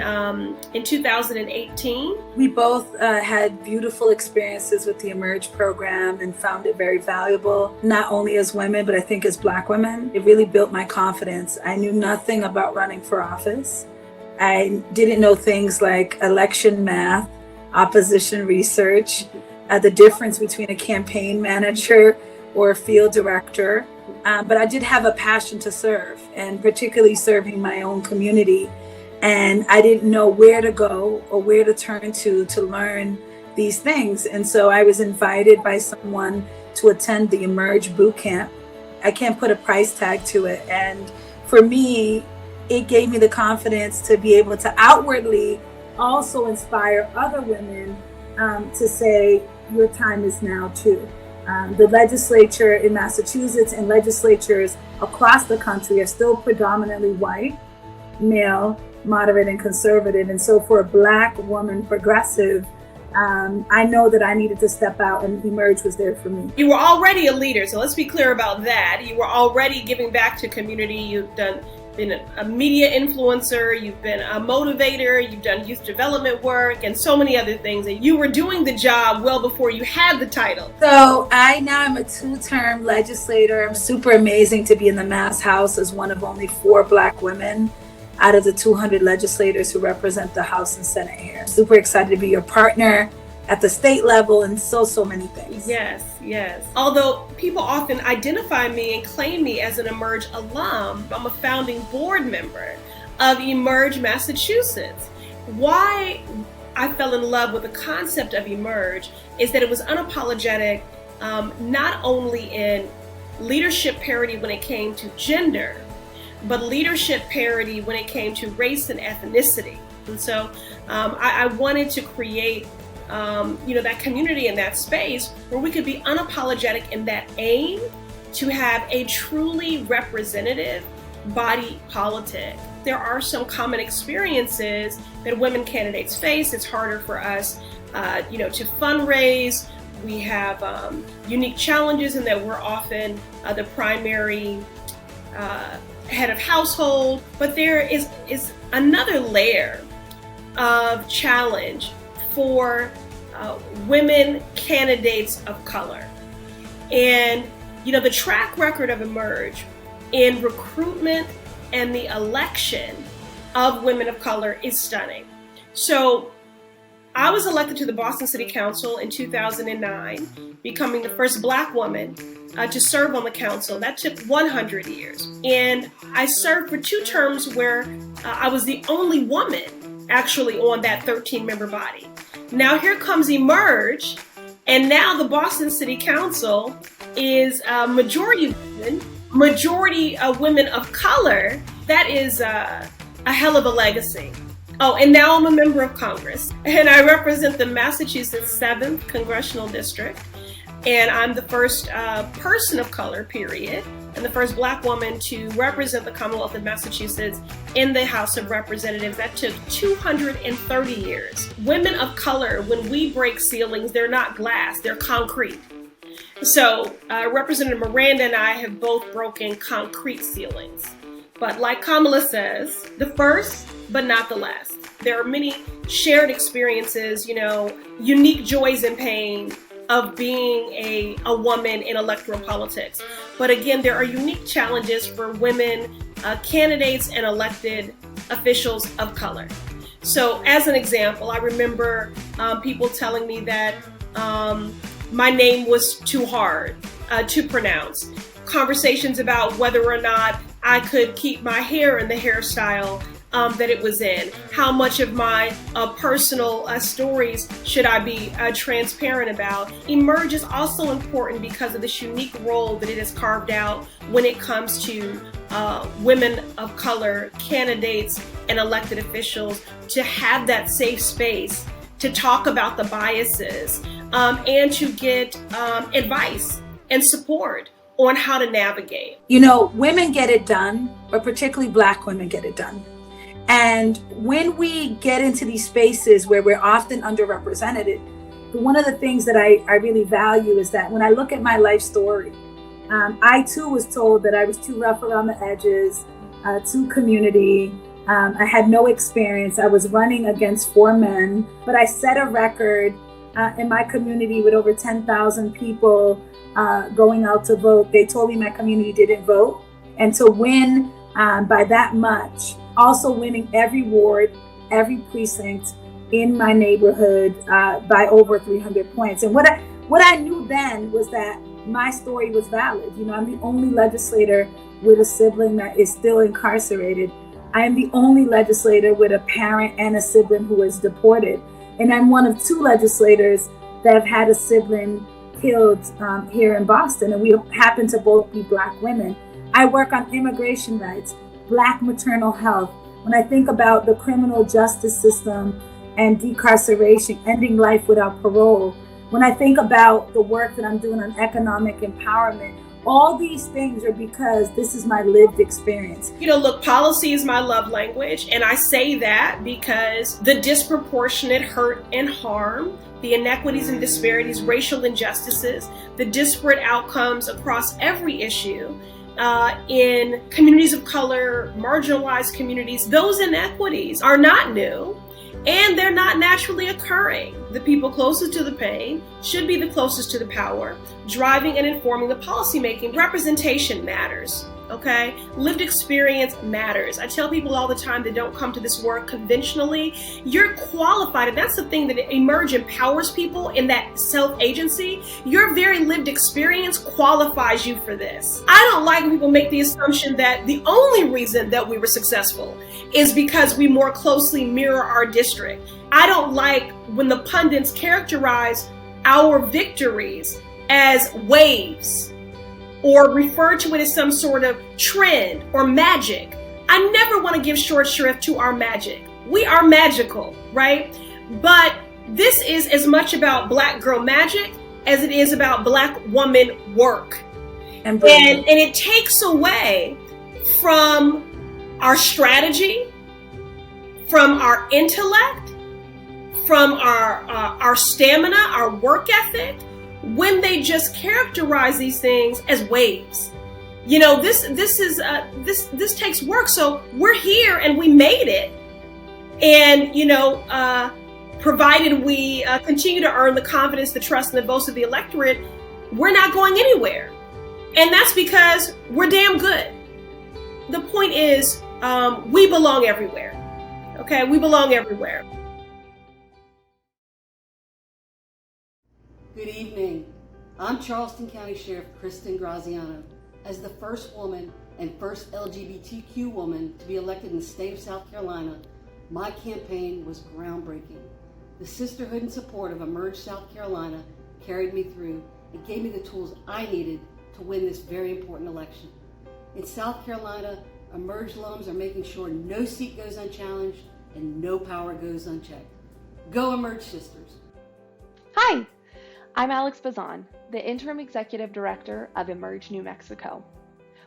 2018. We both had beautiful experiences with the Emerge program and found it very valuable, not only as women, but I think as Black women. It really built my confidence. I knew nothing about running for office. I didn't know things like election math, opposition research, the difference between a campaign manager or a field director. But I did have a passion to serve, and particularly serving my own community. And I didn't know where to go or where to turn to learn these things. And so I was invited by someone to attend the Emerge boot camp. I can't put a price tag to it. And for me, it gave me the confidence to be able to outwardly also inspire other women to say, your time is now too. The legislature in Massachusetts and legislatures across the country are still predominantly white, male, moderate, and conservative. And so for a Black woman progressive, I know that I needed to step out, and Emerge was there for me. You were already a leader, so let's be clear about that. You were already giving back to community. You've done been a media influencer, you've been a motivator, you've done youth development work, and so many other things. And you were doing the job well before you had the title. So I now am a 2-term legislator. I'm super amazing to be in the Mass House as one of only 4 Black women out of the 200 legislators who represent the House and Senate here. Super excited to be your partner at the state level and so many things. Yes, yes. Although people often identify me and claim me as an Emerge alum, I'm a founding board member of Emerge Massachusetts. Why I fell in love with the concept of Emerge is that it was unapologetic, not only in leadership parity when it came to gender, but leadership parity when it came to race and ethnicity. And so I wanted to create that community in that space where we could be unapologetic in that aim to have a truly representative body politic. There are some common experiences that women candidates face. It's harder for us, to fundraise. We have unique challenges in that we're often the primary head of household, but there is another layer of challenge for women candidates of color. And, the track record of Emerge in recruitment and the election of women of color is stunning. So I was elected to the Boston City Council in 2009, becoming the first Black woman to serve on the council. That took 100 years. And I served for 2 terms where I was the only woman actually on that 13-member body. Now here comes Emerge, and now the Boston City Council is majority women of color. That is a hell of a legacy. Oh, and now I'm a member of Congress, and I represent the Massachusetts 7th Congressional District, and I'm the first person of color, period, and the first Black woman to represent the Commonwealth of Massachusetts in the House of Representatives. That took 230 years. Women of color, when we break ceilings, they're not glass, they're concrete. So Representative Miranda and I have both broken concrete ceilings. But like Kamala says, the first, but not the last. There are many shared experiences, unique joys and pain of being a woman in electoral politics. But again, there are unique challenges for women candidates and elected officials of color. So as an example, I remember people telling me that my name was too hard to pronounce. Conversations about whether or not I could keep my hair in the hairstyle that it was in. How much of my personal stories should I be transparent about? Emerge is also important because of this unique role that it has carved out when it comes to women of color, candidates, and elected officials to have that safe space to talk about the biases and to get advice and support on how to navigate. Women get it done, but particularly Black women get it done. And when we get into these spaces where we're often underrepresented, one of the things that I really value is that when I look at my life story, I too was told that I was too rough around the edges, too community. I had no experience. I was running against 4 men, but I set a record in my community with over 10,000 people going out to vote. They told me my community didn't vote. And to win by that much, also winning every ward, every precinct in my neighborhood by over 300 points. And what I knew then was that my story was valid. I'm the only legislator with a sibling that is still incarcerated. I am the only legislator with a parent and a sibling who is deported. And I'm one of 2 legislators that have had a sibling killed here in Boston. And we happen to both be Black women. I work on immigration rights, Black maternal health. When I think about the criminal justice system and decarceration, ending life without parole, when I think about the work that I'm doing on economic empowerment, all these things are because this is my lived experience. Look, policy is my love language, and I say that because the disproportionate hurt and harm, the inequities and disparities, racial injustices, the disparate outcomes across every issue in communities of color, marginalized communities, those inequities are not new and they're not naturally occurring. The people closest to the pain should be the closest to the power, driving and informing the policymaking. Representation matters. Okay? Lived experience matters. I tell people all the time that don't come to this work conventionally, you're qualified. And that's the thing that Emerge empowers people in that self-agency. Your very lived experience qualifies you for this. I don't like when people make the assumption that the only reason that we were successful is because we more closely mirror our district. I don't like when the pundits characterize our victories as waves, or refer to it as some sort of trend or magic. I never want to give short shrift to our magic. We are magical, right? But this is as much about Black girl magic as it is about Black woman work. And it takes away from our strategy, from our intellect, from our stamina, our work ethic, when they just characterize these things as waves. You know, this takes work. So we're here and we made it. And, you know, provided we continue to earn the confidence, the trust, and the votes of the electorate, we're not going anywhere. And that's because we're damn good. The point is, we belong everywhere. Okay, we belong everywhere. Good evening. I'm Charleston County Sheriff Kristen Graziano. As the first woman and first LGBTQ woman to be elected in the state of South Carolina, my campaign was groundbreaking. The sisterhood and support of Emerge South Carolina carried me through and gave me the tools I needed to win this very important election. In South Carolina, Emerge alums are making sure no seat goes unchallenged and no power goes unchecked. Go Emerge Sisters. Hi, I'm Alex Bazan, the Interim Executive Director of Emerge New Mexico.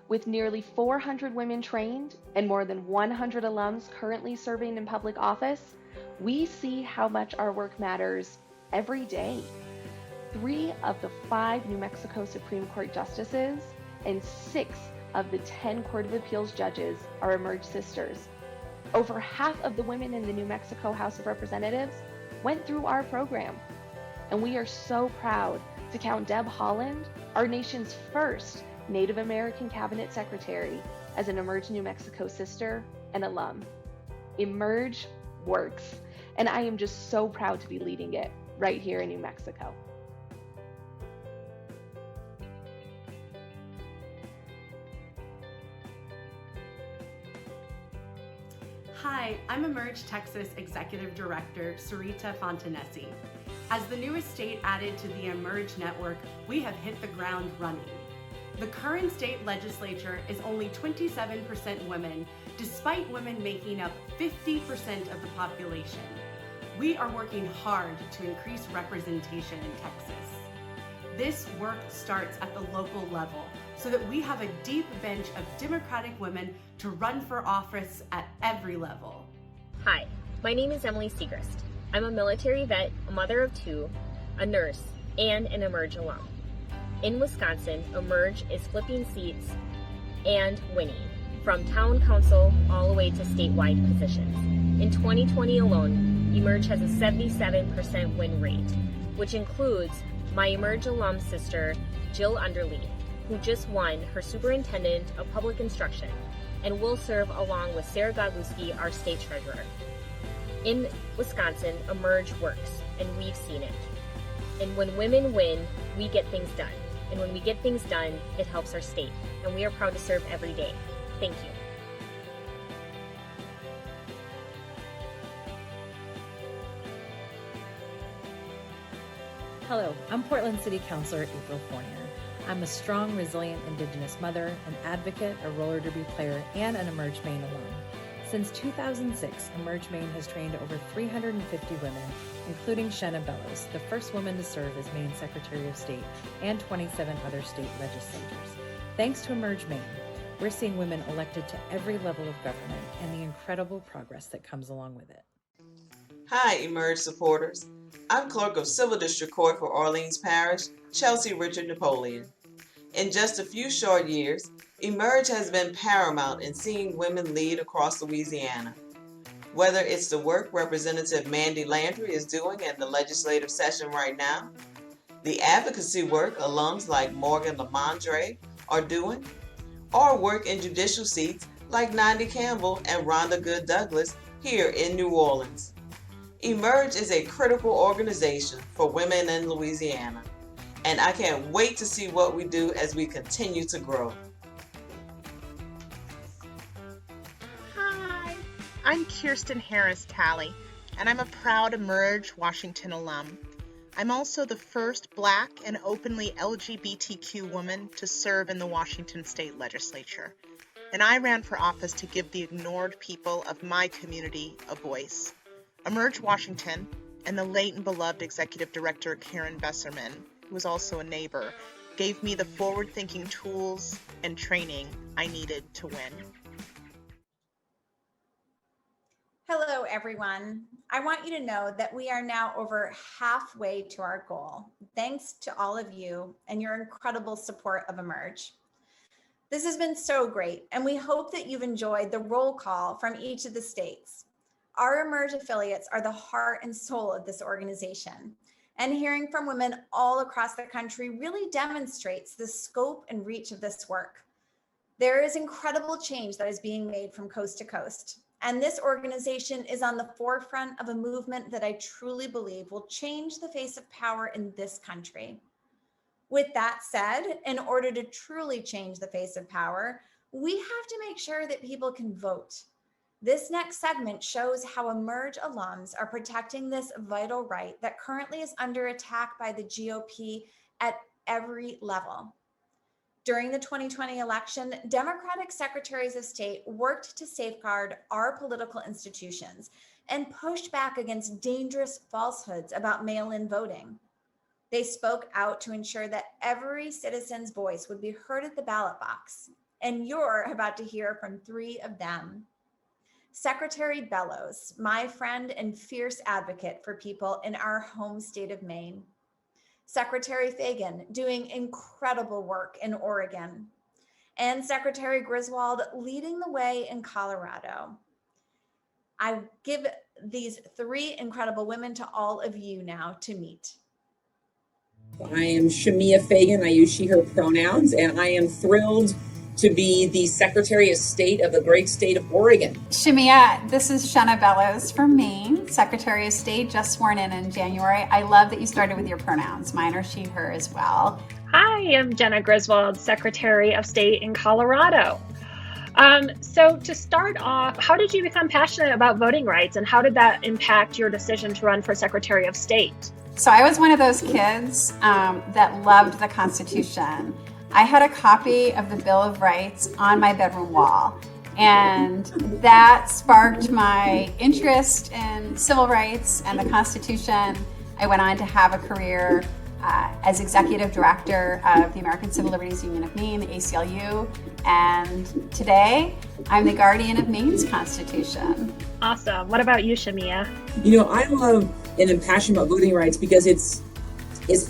With nearly 400 women trained and more than 100 alums currently serving in public office, we see how much our work matters every day. 3 of the 5 New Mexico Supreme Court justices and 6 of the 10 Court of Appeals judges are Emerge sisters. Over half of the women in the New Mexico House of Representatives went through our program. And we are so proud to count Deb Haaland, our nation's first Native American Cabinet Secretary, as an Emerge New Mexico sister and alum. Emerge works, and I am just so proud to be leading it right here in New Mexico. Hi, I'm Emerge Texas Executive Director Sarita Fontanesi. As the newest state added to the Emerge network, we have hit the ground running. The current state legislature is only 27% women, despite women making up 50% of the population. We are working hard to increase representation in Texas. This work starts at the local level so that we have a deep bench of Democratic women to run for office at every level. Hi, my name is Emily Segrist. I'm a military vet, a mother of 2, a nurse, and an Emerge alum. In Wisconsin, Emerge is flipping seats and winning, from town council all the way to statewide positions. In 2020 alone, Emerge has a 77% win rate, which includes my Emerge alum sister, Jill Underly, who just won her Superintendent of Public Instruction and will serve along with Sarah Godlewski, our state treasurer. In Wisconsin, Emerge works, and we've seen it. And when women win, we get things done. And when we get things done, it helps our state. And we are proud to serve every day. Thank you. Hello, I'm Portland City Councilor April Fournier. I'm a strong, resilient Indigenous mother, an advocate, a roller derby player, and an Emerge Maine alum. Since 2006, Emerge Maine has trained over 350 women, including Shenna Bellows, the first woman to serve as Maine Secretary of State, and 27 other state legislators. Thanks to Emerge Maine, we're seeing women elected to every level of government and the incredible progress that comes along with it. Hi, Emerge supporters. I'm Clerk of Civil District Court for Orleans Parish, Chelsea Richard Napoleon. In just a few short years, Emerge has been paramount in seeing women lead across Louisiana. Whether it's the work Representative Mandy Landry is doing in the legislative session right now, the advocacy work alums like Morgan Lamondre are doing, or work in judicial seats like Nandi Campbell and Rhonda Good Douglas here in New Orleans. Emerge is a critical organization for women in Louisiana, and I can't wait to see what we do as we continue to grow. Hi, I'm Kirsten Harris Talley, and I'm a proud Emerge Washington alum. I'm also the first Black and openly LGBTQ woman to serve in the Washington State Legislature, and I ran for office to give the ignored people of my community a voice. Emerge Washington and the late and beloved Executive Director Karen Besserman, who was also a neighbor, gave me the forward-thinking tools and training I needed to win. Hello, everyone. I want you to know that we are now over halfway to our goal, thanks to all of you and your incredible support of Emerge. This has been so great, and we hope that you've enjoyed the roll call from each of the states. Our Emerge affiliates are the heart and soul of this organization, and hearing from women all across the country really demonstrates the scope and reach of this work. There is incredible change that is being made from coast to coast, and this organization is on the forefront of a movement that I truly believe will change the face of power in this country. With that said, in order to truly change the face of power, we have to make sure that people can vote. This next segment shows how Emerge alums are protecting this vital right that currently is under attack by the GOP at every level. During the 2020 election, Democratic secretaries of state worked to safeguard our political institutions and pushed back against dangerous falsehoods about mail-in voting. They spoke out to ensure that every citizen's voice would be heard at the ballot box, and you're about to hear from three of them. Secretary Bellows, my friend and fierce advocate for people in our home state of Maine. Secretary Fagan, doing incredible work in Oregon. And Secretary Griswold, leading the way in Colorado. I give these three incredible women to all of you now to meet. I am Shamia Fagan. I use she, her pronouns, and I am thrilled to be the Secretary of State of the great state of Oregon. Shamia, this is Shenna Bellows from Maine, Secretary of State, just sworn in January. I love that you started with your pronouns. Mine are she, her as well. Hi, I'm Jenna Griswold, Secretary of State in Colorado. So to start off, how did you become passionate about voting rights, and how did that impact your decision to run for Secretary of State? So I was one of those kids that loved the Constitution. I had a copy of the Bill of Rights on my bedroom wall, and that sparked my interest in civil rights and the Constitution. I went on to have a career as Executive Director of the American Civil Liberties Union of Maine, the ACLU, and today I'm the guardian of Maine's Constitution. Awesome. What about you, Shamia? You know, I love and am passionate about voting rights because it's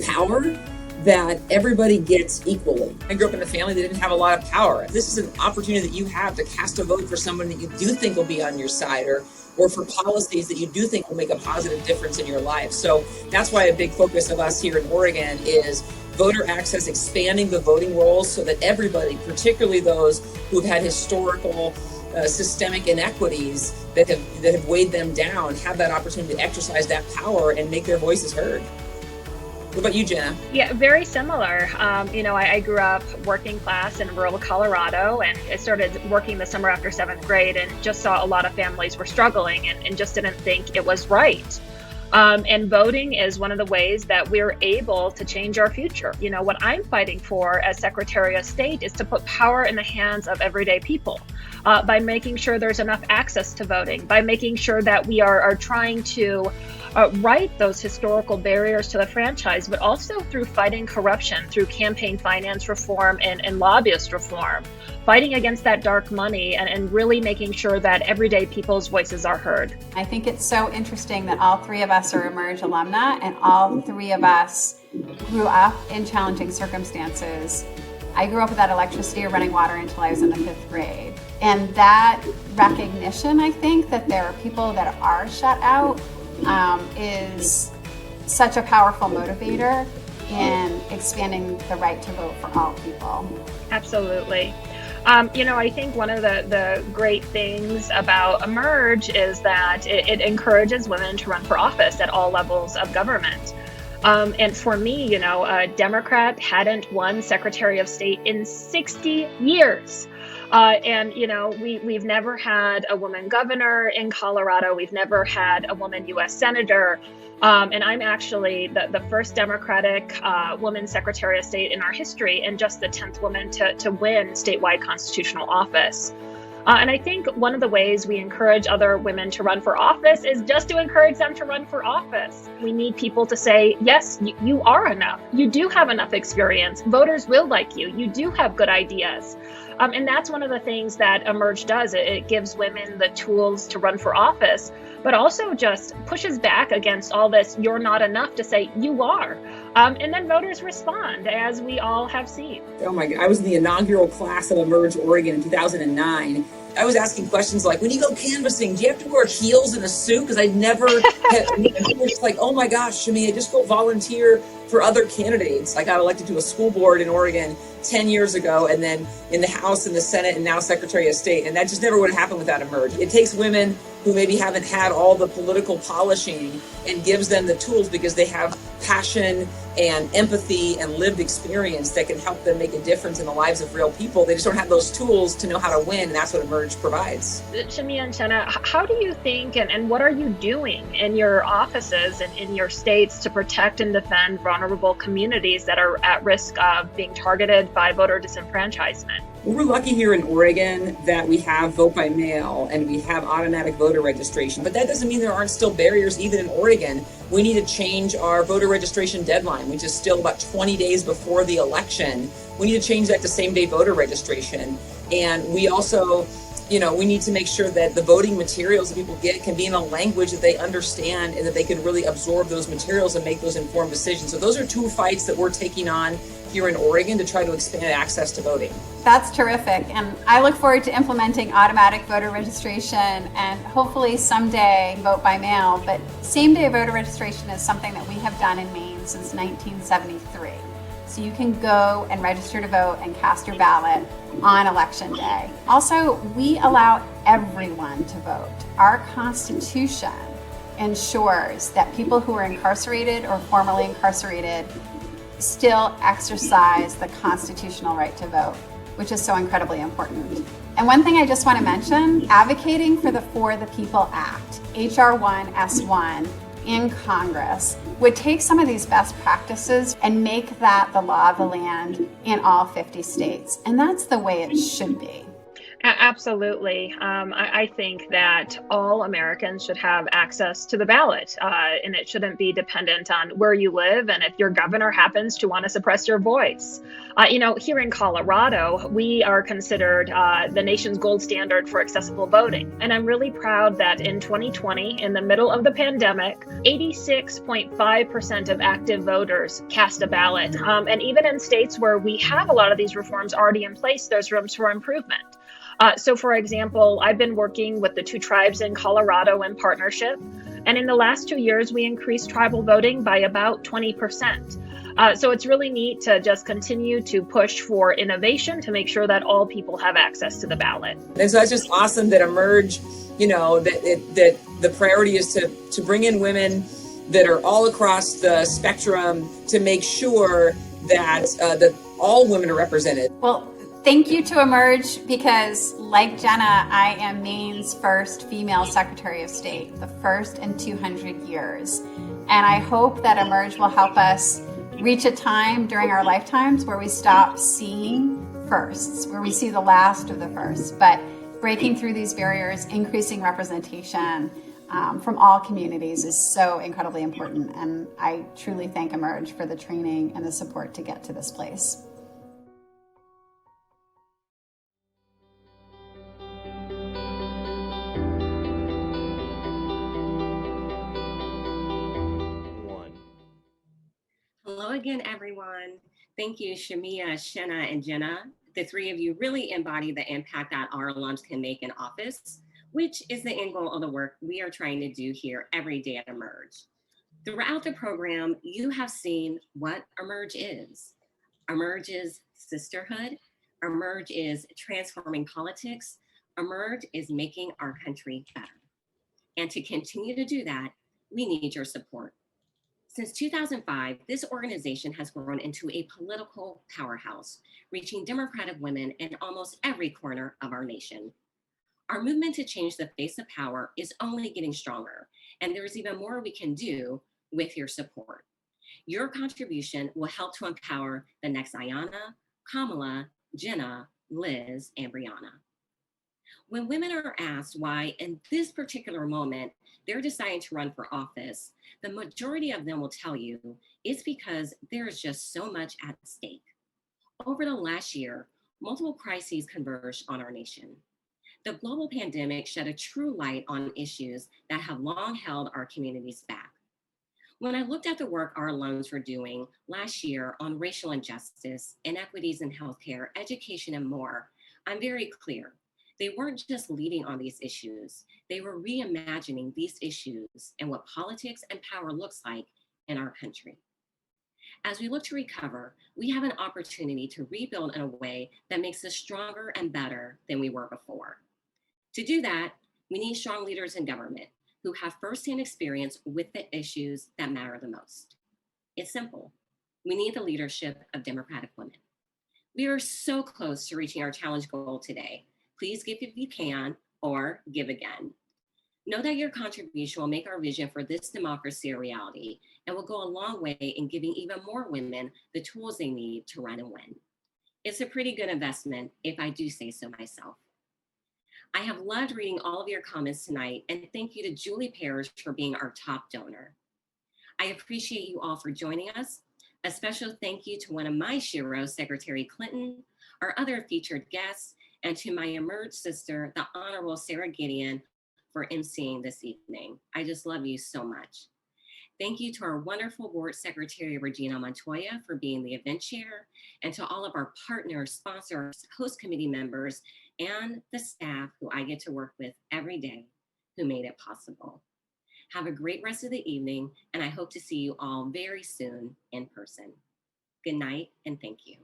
power that everybody gets equally. I grew up in a family that didn't have a lot of power. This is an opportunity that you have to cast a vote for someone that you do think will be on your side, or for policies that you do think will make a positive difference in your life. So that's why a big focus of us here in Oregon is voter access, expanding the voting rolls so that everybody, particularly those who've had historical systemic inequities that have weighed them down, have that opportunity to exercise that power and make their voices heard. What about you, Jenna? Yeah, very similar. I grew up working class in rural Colorado, and I started working the summer after 7th grade and just saw a lot of families were struggling and just didn't think it was right. And voting is one of the ways that we're able to change our future. You know, what I'm fighting for as Secretary of State is to put power in the hands of everyday people by making sure there's enough access to voting, by making sure that we are trying to right those historical barriers to the franchise, but also through fighting corruption, through campaign finance reform and lobbyist reform, fighting against that dark money and really making sure that everyday people's voices are heard. I think it's so interesting that all three of us are Emerge alumna, and all three of us grew up in challenging circumstances I grew up without electricity or running water until I was in the 5th grade. And that recognition, I think, that there are people that are shut out is such a powerful motivator in expanding the right to vote for all people. Absolutely. I think one of the great things about Emerge is that it encourages women to run for office at all levels of government. And for me, a Democrat hadn't won Secretary of State in 60 years. We've never had a woman governor in Colorado. We've never had a woman U.S. senator. And I'm actually the first Democratic woman Secretary of State in our history, and just the 10th woman to win statewide constitutional office. And I think one of the ways we encourage other women to run for office is just to encourage them to run for office. We need people to say, yes, you are enough. You do have enough experience. Voters will like you. You do have good ideas. And that's one of the things that Emerge does. It gives women the tools to run for office, but also just pushes back against all this, you're not enough, to say, you are. And then voters respond, as we all have seen. Oh my God, I was in the inaugural class of Emerge Oregon in 2009. I was asking questions like, when you go canvassing, do you have to wear heels and a suit? Because I never had, people were just like, oh my gosh, Shamia, just go volunteer for other candidates. I got elected to a school board in Oregon 10 years ago, and then in the House and the Senate, and now Secretary of State. And that just never would have happened without Emerge. It takes women who maybe haven't had all the political polishing and gives them the tools because they have passion and empathy and lived experience that can help them make a difference in the lives of real people. They just don't have those tools to know how to win, and that's what Emerge provides. Shamia and Jenna, how do you think and what are you doing in your offices and in your states to protect and defend vulnerable communities that are at risk of being targeted by voter disenfranchisement? Well, we're lucky here in Oregon that we have vote by mail and we have automatic voter registration, but that doesn't mean there aren't still barriers even in Oregon. We need to change our voter registration deadline, which is still about 20 days before the election. We need to change that to same-day voter registration. And we also, we need to make sure that the voting materials that people get can be in a language that they understand and that they can really absorb those materials and make those informed decisions. So those are two fights that we're taking on here in Oregon to try to expand access to voting. That's terrific. And I look forward to implementing automatic voter registration and hopefully someday vote by mail. But same-day voter registration is something that we have done in Maine since 1973. So you can go and register to vote and cast your ballot on election day. Also, we allow everyone to vote. Our Constitution ensures that people who are incarcerated or formerly incarcerated still exercise the constitutional right to vote, which is so incredibly important. And one thing I just want to mention, advocating for the For the People Act, HR 1S1 in Congress, would take some of these best practices and make that the law of the land in all 50 states. And that's the way it should be. Absolutely. I think that all Americans should have access to the ballot, and it shouldn't be dependent on where you live and if your governor happens to want to suppress your voice. Here in Colorado, we are considered the nation's gold standard for accessible voting. And I'm really proud that in 2020, in the middle of the pandemic, 86.5% of active voters cast a ballot. And even in states where we have a lot of these reforms already in place, there's rooms for improvement. So for example, I've been working with the 2 tribes in Colorado in partnership, and in the last 2 years, we increased tribal voting by about 20%. So it's really neat to just continue to push for innovation to make sure that all people have access to the ballot. And so that's just awesome that Emerge, that the priority is to bring in women that are all across the spectrum to make sure that that all women are represented. Well, thank you to Emerge, because like Jenna, I am Maine's first female Secretary of State, the first in 200 years. And I hope that Emerge will help us reach a time during our lifetimes where we stop seeing firsts, where we see the last of the firsts, but breaking through these barriers, increasing representation from all communities is so incredibly important. And I truly thank Emerge for the training and the support to get to this place. Hello again, everyone. Thank you, Shamia, Shenna, and Jenna. The three of you really embody the impact that our alums can make in office, which is the end goal of the work we are trying to do here every day at Emerge. Throughout the program, you have seen what Emerge is. Emerge is sisterhood. Emerge is transforming politics. Emerge is making our country better. And to continue to do that, we need your support. Since 2005, this organization has grown into a political powerhouse, reaching Democratic women in almost every corner of our nation. Our movement to change the face of power is only getting stronger, and there's even more we can do with your support. Your contribution will help to empower the next Ayanna, Kamala, Jenna, Liz, and Brianna. When women are asked why in this particular moment they're deciding to run for office, the majority of them will tell you it's because there is just so much at stake. Over the last year, multiple crises converged on our nation. The global pandemic shed a true light on issues that have long held our communities back. When I looked at the work our alums were doing last year on racial injustice, inequities in healthcare, education, and more, I'm very clear. They weren't just leading on these issues, they were reimagining these issues and what politics and power looks like in our country. As we look to recover, we have an opportunity to rebuild in a way that makes us stronger and better than we were before. To do that, we need strong leaders in government who have firsthand experience with the issues that matter the most. It's simple. We need the leadership of Democratic women. We are so close to reaching our challenge goal today. Please give if you can, or give again. Know that your contribution will make our vision for this democracy a reality and will go a long way in giving even more women the tools they need to run and win. It's a pretty good investment, if I do say so myself. I have loved reading all of your comments tonight, and thank you to Julie Parrish for being our top donor. I appreciate you all for joining us. A special thank you to one of my sheroes, Secretary Clinton, our other featured guests, and to my Emerge sister, the Honorable Sarah Gideon, for emceeing this evening. I just love you so much. Thank you to our wonderful board secretary, Regina Montoya, for being the event chair, and to all of our partners, sponsors, host committee members, and the staff who I get to work with every day who made it possible. Have a great rest of the evening, and I hope to see you all very soon in person. Good night, and thank you.